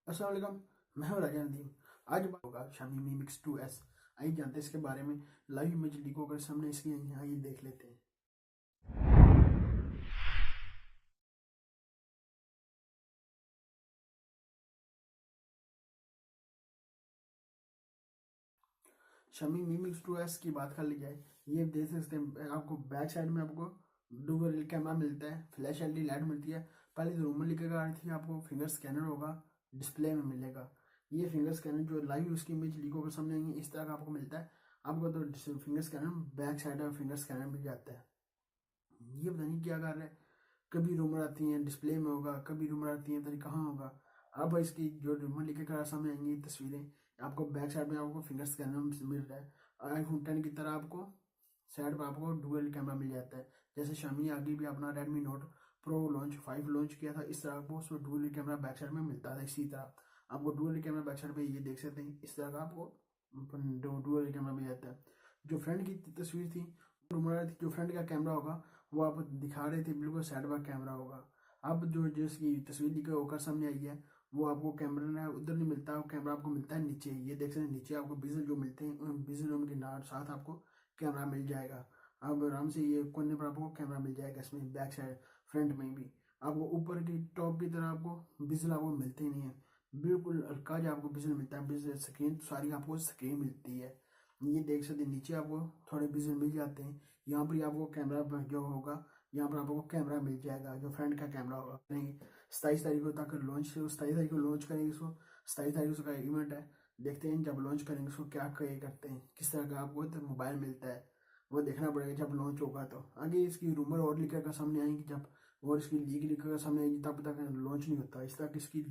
अस्सलाम वालेकुम। मैं हूं राजा नदीम। आज बात होगा Xiaomi Mi Mix 2S। आइए जानते हैं इसके बारे में। लाइव इमेज लीक होकर सामने इसकी आई है, आइए देख लेते हैं। Xiaomi Mi Mix 2S की बात कर ली जाए, ये देख सकते हैं आपको बैक साइड में आपको डुअल कैमरा मिलता है, फ्लैश एलईडी लाइट मिलती है। पहले तो रूमर लिखकर आ रही थी आपको फिंगर स्कैनर होगा, डिस्प्ले में मिलेगा। ये फिंगर स्कैनर जो लाइव उसकी इमेज लीक होकर सामने आएंगे इस तरह का आपको मिलता है। आपको तो फिंगर स्कैनर बैक साइड में फिंगर स्कैनर मिल जाता है। ये पता नहीं क्या कर रहा है। कभी रूमर आती हैं डिस्प्ले में होगा, कभी रूमर आती हैं पता नहीं कहाँ होगा। अब इसकी जो रूमर लिखे कर सामने आएंगी तस्वीरें, आपको बैक साइड में आपको फिंगर स्कैनर मिल रहा है। आईफोन 10 की तरह आपको साइड पर आपको डुअल कैमरा मिल जाता है। जैसे Xiaomi आगे भी अपना Redmi Note Pro launch 5 launch किया था, इस तरह आपको उसमें डुअल कैमरा बैक साइड में मिलता था। इसी तरह आपको डुअल कैमरा बैक साइड पे ये देख सकते हैं, इस तरह का आपको डुअल कैमरा मिल जाता है। जो फ्रंट की तस्वीर थी, रूमर आ रही थी जो फ्रंट का कैमरा होगा वो आप दिखा रहे थे बिल्कुल साइड बाय कैमरा होगा। अब जो जिसकी तस्वीर दिखे होकर सामने आई है, वो आपको कैमरा ना उधर नहीं मिलता, वो कैमरा आपको मिलता है नीचे। ये देख सकते हैं नीचे आपको बिजल जो मिलते हैं, उन बिजलों के साथ आपको कैमरा मिल जाएगा। अब आराम से ये कोने पर आपको कैमरा मिल जाएगा, इसमें बैक साइड फ्रंट में भी। आपको ऊपर की टॉप की तरह आपको बिजल आपको मिलते ही नहीं है, बिल्कुल हल्का जो आपको बिजल मिलता है। बिजल स्क्रीन सारी आपको स्क्रीन मिलती है। ये देख सकते हैं नीचे आपको थोड़े बिजल मिल जाते हैं। यहाँ पर आपको कैमरा जो होगा, यहाँ पर आपको कैमरा मिल जाएगा जो फ्रंट का कैमरा होगा। नहीं, 27 तारीख को तक लॉन्च, 27 तारीख को लॉन्च करेंगे इसको। 27 तारीख का इवेंट है, देखते हैं जब लॉन्च करेंगे इसको क्या करते हैं, किस तरह का आपको तो मोबाइल मिलता है, वो देखना पड़ेगा जब लॉन्च होगा। तो आगे इसकी रूमर और लिखकर का सामने आएंगी जब, और इसकी लीक लिखकर सामने आएंगी, तब तक लॉन्च नहीं होता। इस तरह इसकी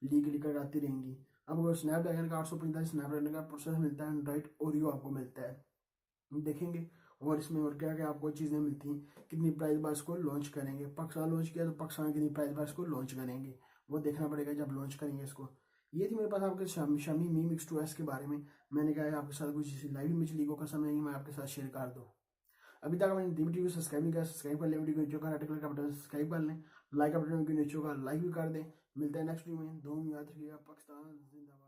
लीक लिखकर आती रहेंगी। अब स्नैपड्रैगन का 845 स्नैपड्रैगन का प्रोसेसर मिलता है, एंड्रॉइड ओरियो आपको मिलता है। देखेंगे और इसमें और क्या क्या आपको चीज़ें मिलती हैं, कितनी प्राइस बार इसको लॉन्च करेंगे। पाकिस्तान लॉन्च किया तो पाकिस्तान कितनी प्राइस बार इसको लॉन्च करेंगे, वो देखना पड़ेगा जब लॉन्च करेंगे इसको। ये थी मेरे पास आपके Xiaomi Mi Mix 2S के बारे में। मैंने कहा आपके साथ कुछ लाइव इमेज लीक होकर समय मैं आपके साथ शेयर कर दूँ। अभी तक मैंने वीडियो को सब्सक्राइब नहीं किया, सब्सक्राइब कर लें। वीडियो को नीचे का रेड कलर का बटन सब्सक्राइब कर लें, लाइक का बटन नीचे का लाइक भी कर दें। मिलते हैं नेक्स्ट वीडियो में। दो याद रखिएगा। पाकिस्तान जिंदाबाद।